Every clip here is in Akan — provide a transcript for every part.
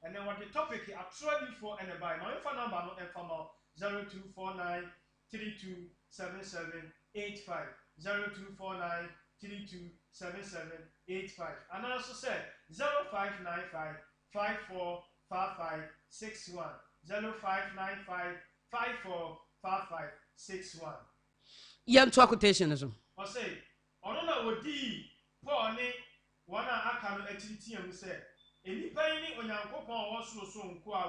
And then what the topic I tried before and by my phone number no and from 0249 327785 0249 327785 and I also said 0595 545561 0595 545561. Yen to quotation is. I say, I don't know what D. Poor name. One I can activity and say, any penny on your coupon was so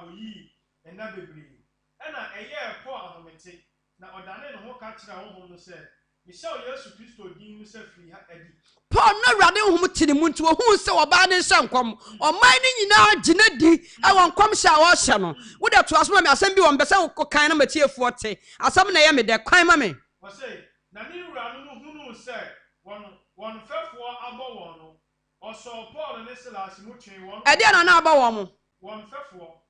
we and that be breed. And a year poor automatic. Now, or Daniel who catch our home said, Michelle, yes, to Christo, deem yourself free. Paul no running home to the moon to who saw a banner some come or mining in our Genedi. I won't come shower channel. Would have to ask my assembly on Bessel kind of material 40. As some name there, crime me. I say, Nani ran who said one fair for Abo or saw Paul and Nessalas mutually one. I didn't know one fair for.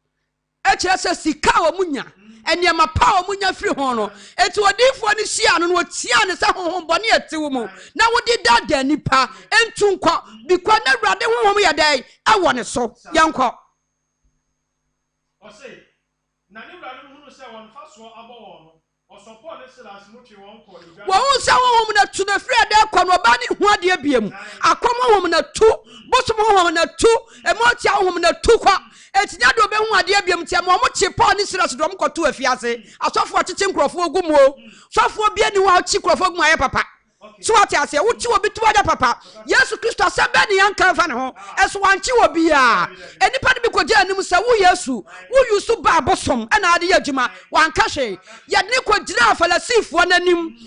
Echa sika omunya enya mapa omunya firi ho no etu odifo ni hia no no tia ne sa honhom bone atiwo mu na wodi dada nipa entu nkwa bikwa na wrade honhom ye dai awo ne so yankọ o say na ni wrade hunu se won fa so abo no o support ne silas mutwe won ko wo sa honhom na tu na firi da kwa no ba ni ho ade abiem akom honhom na tu bosom honhom na tu emotia honhom na tu kwa etinya do be hu ade abiam tia mo chi Paul ni silas do mo koto afiase asofo achiche nkrofo ogumu o sofo bia ni wa chi nkrofo ogumu aye papa so what ase wo chi obi tu ada papa Yesu Kristo asebe ni yanka fa ne ho eso wanchi obi a enipa de bi ko je anim se wo Yesu wo yusu ba bosom na ade adwuma wanka hwe ye ne ko gira falasifo nanim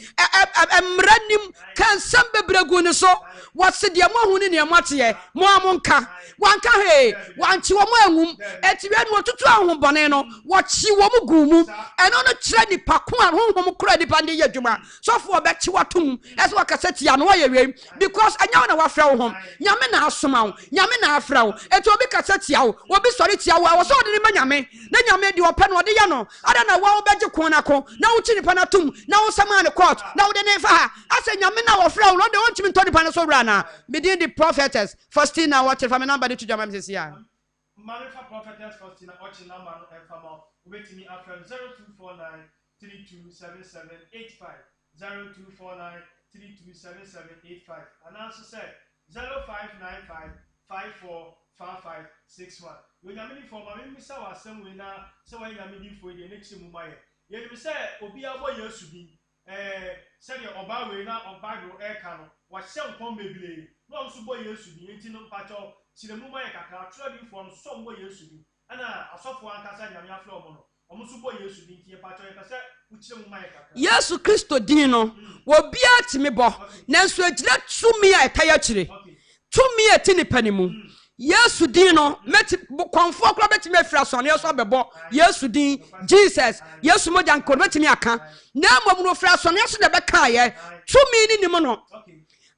emranim kan sambebregu ne so wose de mo hu ne moate mo amonka wanka he wanchi wo mo anwum etiwe no tutu ahobone no wo chi wo mu gumu eno no kire nipa ko a honhom kura nipa de ye adwuma sofo obechi watum eso wakaseti ya no ye wem because anya na wafra wo hom nyame na asoma wo nyame na afra wo eto obi kaseti ya wo obi sori tia wo wo so de ne nyame na nyame de ope no de ya no ada na wo beje ko na ko na wo chi nipa na tum na wo sama ne court na wo de ne fa ha ase nyame na wafra wo no de won chimi to nipa na so bra na begin the prophetess Faustina what if my number to jama mrs ya Marifa Prophetess Faustina what number no enfama wait me after 0249 327785 0249 327785 and also said 0595 545561 when you mean for my misa was some way now so when you mean for the next mumaya you say obi abo yesu bi said your oba we na oba do e ka no wa hyem pon bebele no so boy yesu bi enti no pacho sire mumaya kakra tro bi for no so boy yesu bi ana asofo ankasa nyame afro omo no omo so boy yesu bi enti pacho e ka say Yesu Kristo din no wo bia timi bo nanso agira tumi a etaya kire tumi eti ni panimu Yesu din no meti konfo kro betimi afira so na so bebo Yesu din Jesus Yesu mo jan ko betimi aka na amom no afira so na so de beka ye tumi ni nimo no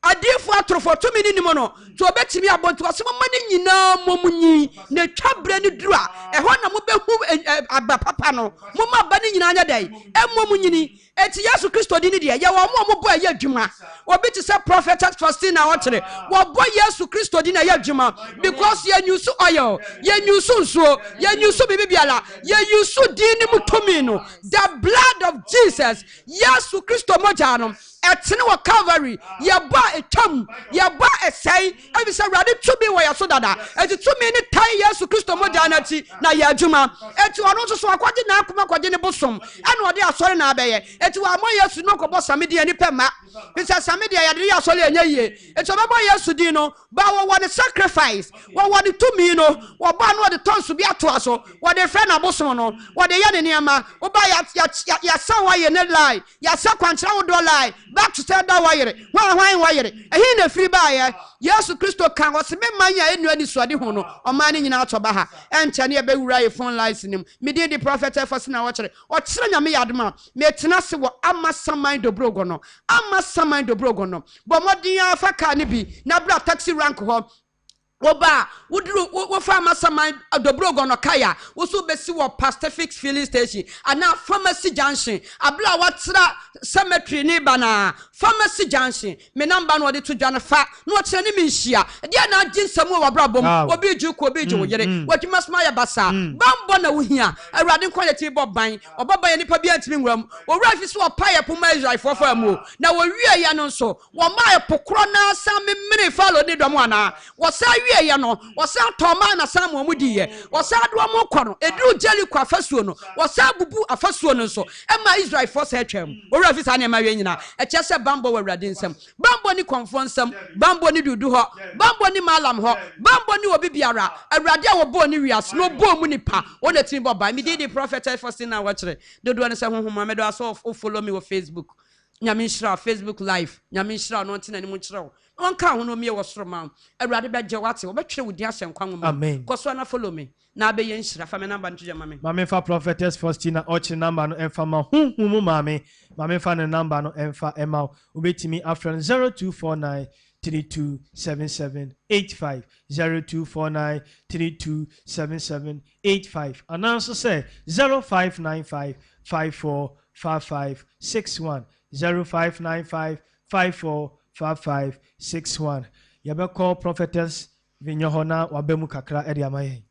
adifo atrofo tumi ni nimo no to betimi abonto asemo mani nyina momunyi na twabre ni dura eho na mo behu aba papa no mo ma ba ni nyina anya dai emomunyini eti Yesu Kristo di ni de ye wo mo bo aye adwuma obi ti say Prophetess Faustina wotere wo bo Yesu Kristo di na ye adwuma because ye nyusu oil ye nyusu nsuo ye nyusu bibiala ye nyusu di ni mutumi no the blood of Jesus Yesu Kristo moja no etene wo Calvary ye ba etam ye ba esai ebi say rade tumi wo ya so dada eti tumi ni tai Yesu Kristo moja na ti na ye adwuma eti ono so akwaje na akoma kwaje ne bosom ena ode asore na abeye eti wa mo Yesu no ko bosa media ni pema bisa samedia ya de asole enya ye eti obebo Yesu din no ba wo won sacrifice wo won tumi no wo ba no de tonso bi ato aso wo de friend abosom no wo de ye ne niama wo ba ya sa wa ye ne lie ya sa kwanchira wo do lie back to say that wire hwan wire ehi na free ba ye Yesu Kristo kan wo se memanya enu ani suade ho no o ma ne nyina atoba ha enche ne ye be wura ye phone lines nim me dey the Prophetess Faustina wo kire o kire nyame yadoma me tena se wo amasaman dobrogo no amasaman dobrogo no bo modin afa ka ne bi na bra taxi rank ho Woba wudru wo pharmacy man dobrogo no kaya wo so besi wo Pacific filling station ana pharmacy junction abla watra cemetery ni bana pharmacy junction me number no de to dwane fa no kire ni menhia de na aginsam wo brabom obi ju ko obi ju yere wadwuma sma ya basa bambo na wo hia awurade kwality bo ban obaban ya nipa bi antimi nwram wo rafi so paye poma Israel fofa mu na wo wie ya no so wo ma pokro na sa me mini follow ni dom ana wo sa wie ya no wo sa toma na sa mo mudiye wo sa do mo kɔ edru jeli kwa fasuo no wo sa bubu afasuo no so e ma Israel for sa atwam wo rafi sa na ma we nyina e che se bambo wo awurade nsam bambo ni konfo nsam bambo ni dudu ho bambo ni malam ho bambo ni obi biara awurade a wo bo ni wias no bo mu nipa wo na tin bo ba me di Prophetess Faustina watchere dodo ne se honhom me do aso follow me on Facebook nyame shira Facebook live nyame shira no ntina ni mu kire on ka ho no me wo soro ma awurade be je wate wo be twere wodi ahyɛnkwa nwoma amen koso na follow me na be yen shira fa me number nto jama me mame fa Prophetess Faustina ochi number no emfa ma honhom mame fa ne number no emfa ema obetimi afren 0249 327785 0249 327785 and also say 0595 545561 0595 545561 yabe call Prophetess Vinyohona wabemu kakra edi amaye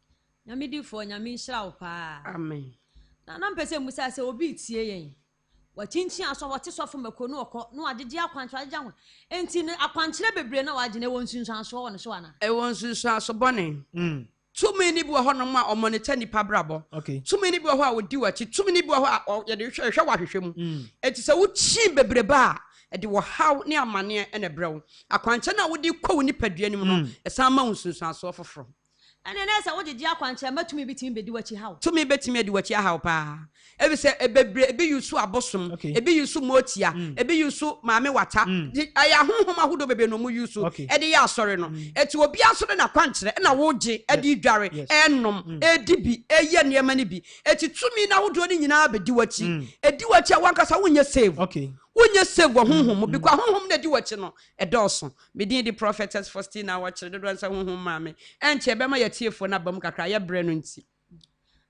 nyamidi fo nyami nhyira pa amen na mpese musa se obi tie yen wachinchi aso wote sofo mako no okọ no agege akwancho agege ho enti ne akwankyere bebre na wagene wonsunsan so won so ana e wonsunsan so bone tumi ni bi wo hono ma omonita nipa brabo tumi ni bi wo ho a wodi wachi tumi ni bi wo ho a ye de hwehwe wahwehwem enti se wo chi bebreba e de wo haw ne amane ene brew akwanche na wodi kwa woni padua nim no e san ma wonsunsan so foforo ene na se wogege akwanche matumi bitimi bedi wachi haw tumi betimi edi wachi haw pa ebi se ebebre ebi yusu abosom ebi yusu motia ebi yusu maame wata aya honhom ahodo bebe no mu yusu edi ya asore no eti obi asore na kwankyere na woje edi dware enom edibi eye niema ni bi eti tumi na ahodo ni nyina bedi wachi edi wachi a wankasa wonye save wonye save honhom bi kwa honhom na di wachi no edoso medin di Prophetess Faustina wachire dodo nsa honhom maame enche be ma yatiefo na bam kakra ye bre no nti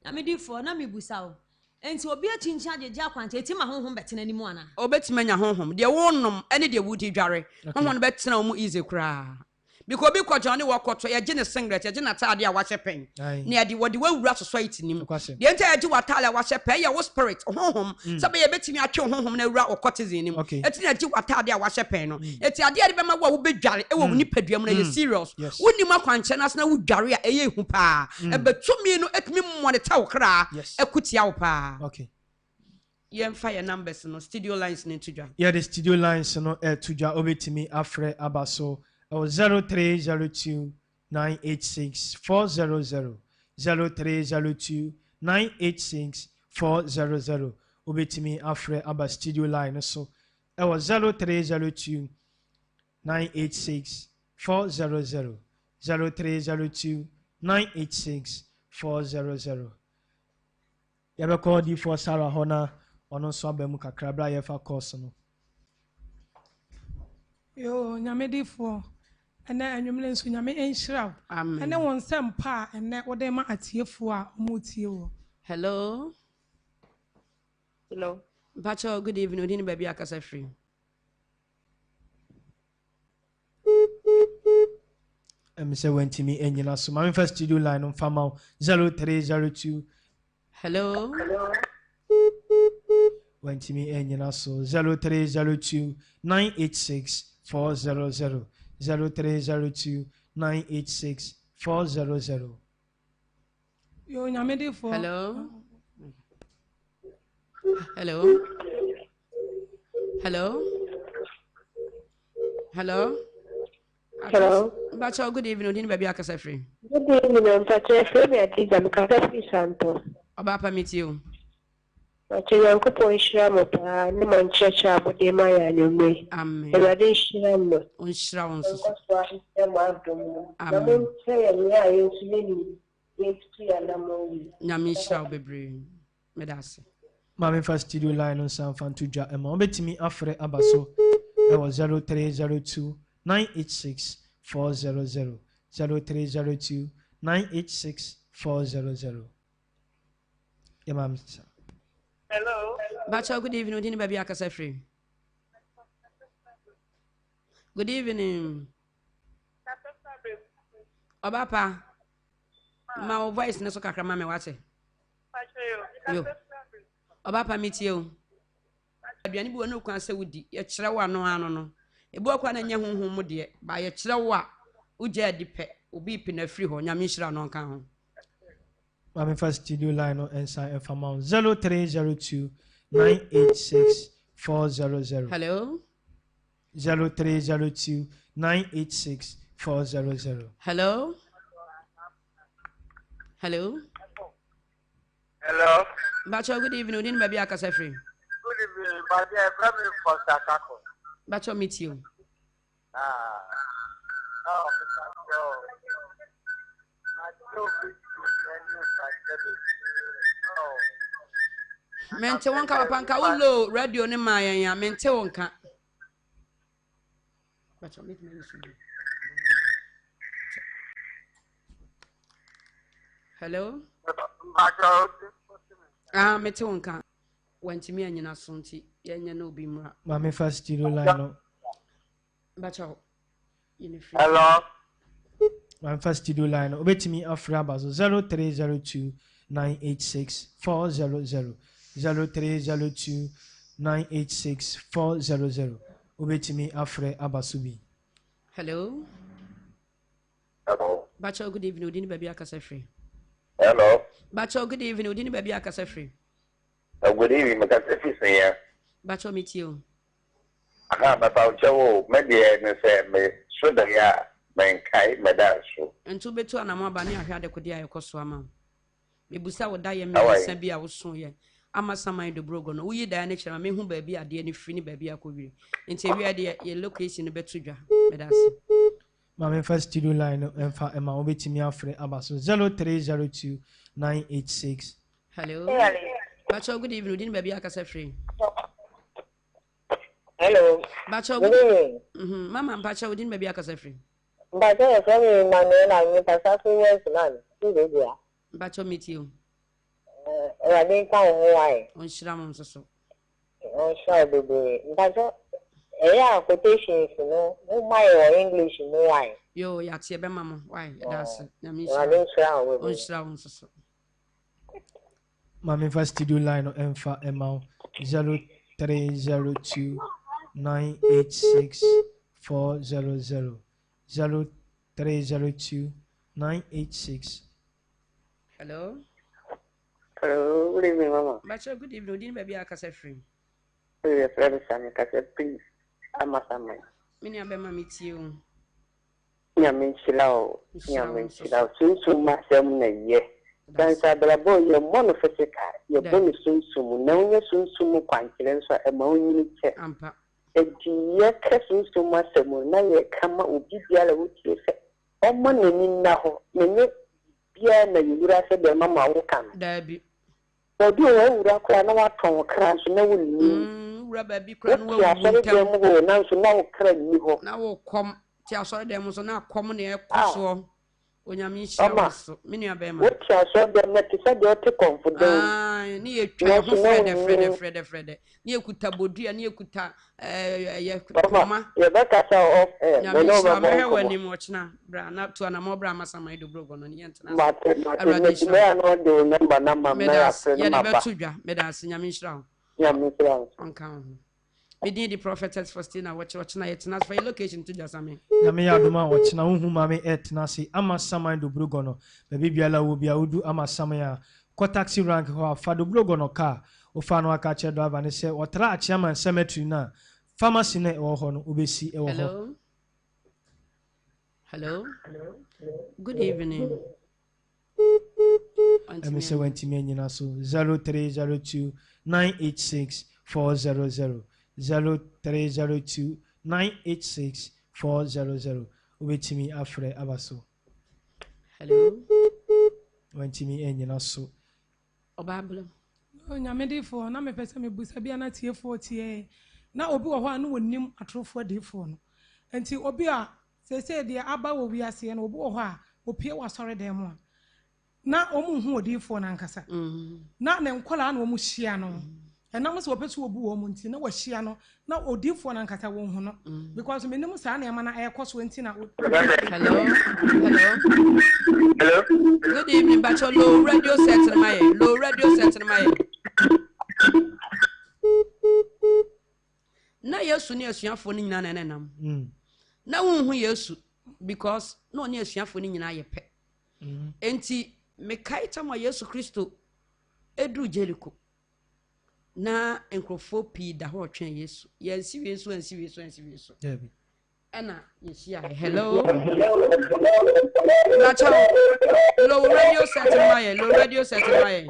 na medifo na mebusa o enti obi achinchi agege akwanche eti ma honhom betena ni mu ana obetima nya honhom de wonom ene de wudi dware honhom betena mu easy kra because bi kwajo ne wakoto ye gene singlet ye gene atade a wahye pen ne ade wodi wawura society nim de enta ye gi watale a wahye pen ye wo spirit honhom sabe ye betimi atwe honhom na wura okotizin nim eti na gi watade a wahye pen no eti ade ade be ma wo bedware e wo nipadua mu na ye serious woni ma kwanche na na wo dware a eye hu pa e betumi no etimi moneta wo kra ekutia wo pa ye mfa ye numbers no studio lines ne tujwa the studio lines no tujwa obetimi afre abaso 0302 986 400 0302 986 400 obetimi afre aba studio line so 0302 986 400 0302 986 400 yabe call di for Sarah Hona ono so abemu kakra bra ye fa course no yo nyamedi for ene anwumle nso nyame enhyira ene won sempa ene wode ma atiefo a omutie wo hello Bacho, good evening odini baby akasa free say wentimi enyina so my first studio line on fama 0302 hello wentimi enyina so 0302 986 400 0302 986 400 yo nyamede for hello Bacho, good evening odini baby akasa free good evening Prophetess Faustina atiza mkasa free santo Obapa meet you Wachiyanko po shira mo pa ni manchacha mo de ma ya nyome amen Ewade shira mo onshira wonso amen mo say ni ayo sini ni ya na mo nyame shira obebre medase my first studio line on San Fantuja ema obetimi afre abaso 0302 986 400 0302 986 400. Yeah, ma'am. Hello. Bacha, good evening. Udini baby akasa free. Good evening. Obapa. Ma voice na so kakra ma me wate. Yo. Obapa meet you. Aduane bi wonu kwan se wudi. Ye kire wa no ano no. Ebu akwa na nya honhom mu de. Ba ye kire wa ugya dipe. Obi pi na free ho. Nyame hira no nka ho. Mami first studio line no ensa enfama 0302 986 400. Hello. 0302 986 400. Hello. Hello. Hello. Bacha, good evening. Udini baby akasa free. Good evening. But yeah, problem for Sakako. Bacha meet you. Oh, Mente wonka wapanka ulo radio ne mayan ya mente wonka. Bacha meet me issue. Hello. Mente wonka. Wantimi anyina sonti yenya na obi mra. Mami first studio line no. Bacha. Hello. Mami first studio line no. Obetimi afra bazo 0302 986 400. 0302 986 400. Obetimi afre abasubi. Hello. Hello. Bacha, good evening. Udini baby akasa free. Hello. Bacha, good evening. Udini baby akasa free. Good evening, Mr. Fisher. Bacha meet you. About Joe, maybe I say, so that ya, mankind, Madame. And to betu anamo bani ahwa de kodi ayekoso ama. Mebusa wo da ye me bia wo so ye. Ama saman do brogo no. Uyi da ne kira me hu ba bia de ne firi ne ba bia akowiri. Nti wi ade ye location betu dwa. Medase. Mami first studio line emfa ema obetimi afre abaso 0302 986. Hello. Bacha, good evening. Udini baby akasa free. Hello. Bacha, good evening. Mama Bacha, udini baby akasa free. Bacha, sorry, Manuela, me pasa for years man. Bacha meet you. I didn't come why. On shram so. Oh, sure, baby. Bacha, quotations, my English, no why. Yo, yakse be mama. Why? That's nyame I didn't shram. On shram so. Mami first studio line emfa ema 0302 986 400. 0302 986. Hello. Hello, good evening, Mama. Bacha, good evening. Udini baby akasa free. Yes, please. I'm a Samuel. Mini abema meet you. Yaminchilao, since my sermon a year. Dansa Brabo, your monophysical, your bonus soon, no, your soon, quantity, a moon Ampa. A dear cousin to my sermon, now you come up with the other with you. Oh, money in now, may Piana, you would have said the mamma will come. Debbie. Or do you want to know what from crash? No, rubber be crying. now so now crack you. Now will come. Tell sorry, there was not common air. So when you mean, many of them. What I saw them that is a dirty comfort. Near Fred. Near Kutabudi and near Kuta. Mama, your back off. Yammy, when you watch now, Brown up to an amor Brahma, some I do broke on the internet. But I don't remember number. Medas, Yamish on count. We need the Prophetess Faustina watch na yet nas for your location to just ame. Yami aduma watch na unhu mami et nasi ama sama do brugono. Baby biala will be audu ama samaya. Ko taxi rank ho fa do brugono car. O fa no aka che driver ne se otra achiama cemetery na pharmacy na e wo ho no obesi e wo ho. Hello. Good evening. Let me say when to me nyina so 0302 986 400. 0302 986 400. Wetimi afre abaso. Hello. Wentimi enyina so. Obablo. Nyamedi for na me pese me busa bia na tie 40 na obi wo ho anu wonim atrofo de for no. Enti obi a say dear aba wo wi ase no obo ho a opie wa sori dem a na omu hu odifo na nkasa na ne nkola na omu hia no enam so opetu obu wo mu nti na wa hia no na odifo na nkasa wo hu no because me nim sa na ema na ekoso nti na hello good evening bacho low radio set na my na yesu ni asuafo ni nyina na nenam na wonhu yesu because no ni asuafo ni nyina yepe enti me kaita ma yesu kristo edru jeliko na enkrofo pi da ho twen yesu yansi yesu ana yesia hello bacho low radio set my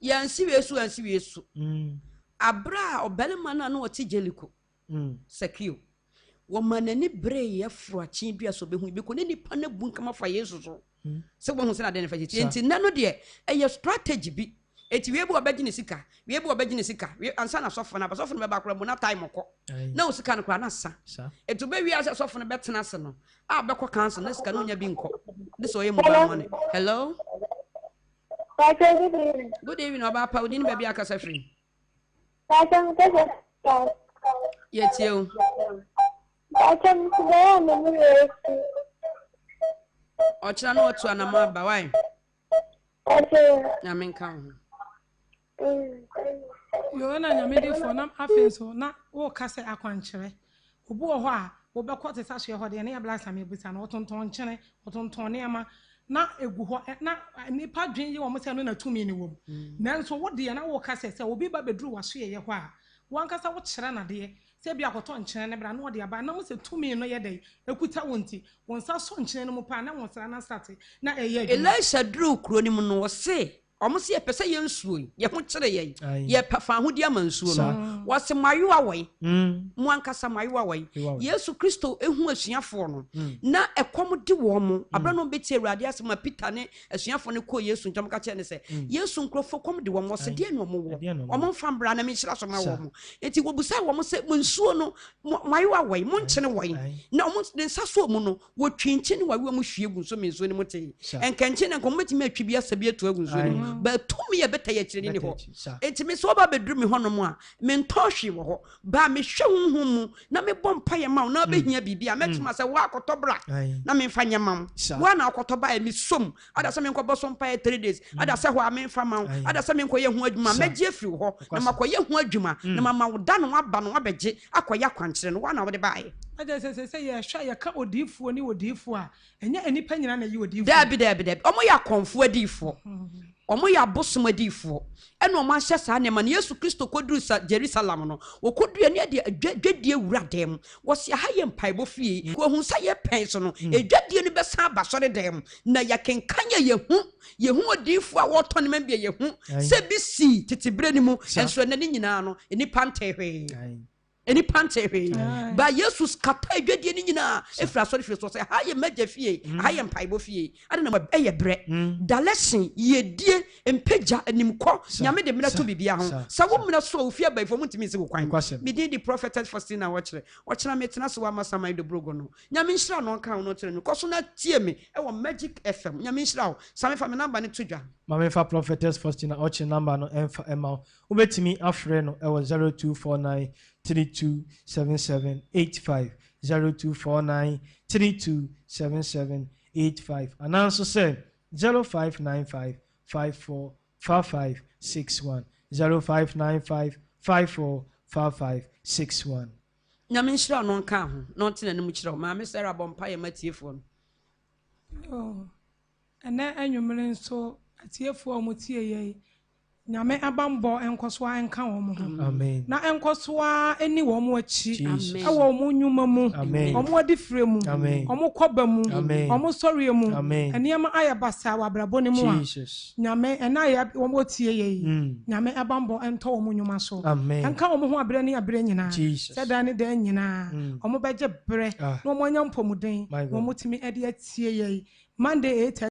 yansi yesu abra obelema na no oti jeliko sekio wo manani bre ye froachi dua so behu bi ko ne nipa na bu nkama fa yesu so se wo hu se na de ne fa ti enti nano de eye strategy bi eti we bu obagi ne sika we ansa na sofo na be ba kora mo na time ko na o sika no kora na sa etu be wi asa sofo no betena se no a be ko cancel na sika no nya bi nko this oye mo ba money hello good evening Obapa udini baby akasa free yetio ochira no otu anama ba why na menka yo na nyamedi fo na afenso na wo kase akwankyere obu ho a wo be kwete sahwe ho de na ya blasa me busa na otonton nkyere otonton ne ama na egu ho na nipa dwen yi wo mse no na tumi ni wo nanso wo de na wo kase se obi ba bedru waso ye ho a wan kasa wo kyere na de se bia koto nkyere ne bra na wo de aba na mo se tumi no ye de ekuta wonti wonsa so nkyere no mo pa na wonsa na start na eye Elisha dru kro ni mu no wo se omusi epese ye nsuo ye ho kyere ye fa ho di ama nsuo no wose mayo awai mu ankasa mayo awai Yesu Kristo ehu asuafo no na ekom di wo mo abra no beti awurade asema Peter ne asuafo ne ko Yesu ntam ka kyere ne se Yesu nkrofo kom di wo mo se de no mo wo omo mfa mbra na me hyira so ma wo mo enti wo busa wo mo se mo nsuo no mayo awai mo nkyene wai na omo de saso mu no wo twinchi ne wawe mo hwie gu so me nsuo ne mo te enkanchi ne kom betimi atwi bia sabi atu agu nsuo ne but tumi ye beta ye kyerɛ ni ho enti me so ba bedru me hono mu a me ntɔhwe wo ho ba me hwɛ honhom mu na me bɔ mpa ye ma na obehia bibia metuma sɛ wa akotɔbra na me mfa nyamam wa na akotɔba e me som ada sɛ me nkɔbɔ so mpa ye 3 days ada sɛ ho a me mfa ma ada sɛ me nkɔyɛ ho adwuma megye afiri ho na makɔyɛ ho adwuma na mama wo da no aba no abegye akɔyɛ akwankyere no wa na wo de bae aja se ye hwa ye ka odiifo ni odiifo a enya enipa nyina na ye odiifo dabi omo ya konfo adiifo omo ya bosom adiifo eno omo ahye saa ne ma Yesu Kristo koduru Jerusalem no wokodua ne de adwadie wuradem wo se ha ye mpaibo fie ko hu sa ye pen so no adwadie no besa aba sore dem na ya kenkanya ye hu odiifo a wo to ne ma bia ye hu se bi si titibre ni mu enso na ni nyina no enipa ntehwe eni pantehwe ba Jesus kata adwadie ni nyina efra sori fie so se ha ye magya fie ha ye mpaibo fie ade na eye bre daleshin ye die empagya animkɔ nyame de mena to bibia ho sa wo mena so ofie ba ifo mutimi se kwan me di Prophetess Faustina wɔkyerɛ me tena so wa masamai de brogo no nyame nhyira no kan no kyerɛ no kɔ so na tie me e wo Magic FM nyame nhyira wo same fa me number ne to dwa mame fa Prophetess Faustina ɔkyerɛ number no emfa ema wobetimi afrɛ no e wo 0249 327785 0249 327785 and also say 0595 545561 0595 545561 nyame nhyira no nka ho na ɔtena ne mu kyerɛ ma me sɛ rabɔ mpa ye matiefo no ene anwumre nso atiefo mu tie ye nyame abambo enkosoa enka wo mo amen na enkosoa eni wo mo achi awo mo nyuma mu omo adifre mu omo koba mu omo sori mu eniama ayabasa wa brabo ne mu a nyame ena ya wo mo tie ye nyame abambo ento wo mo nyuma so enka wo mo ho abre ne abre nyina seda ne da nyina omo beje bre no mo nya mpomuden wo mo timi ade atie ye Monday 8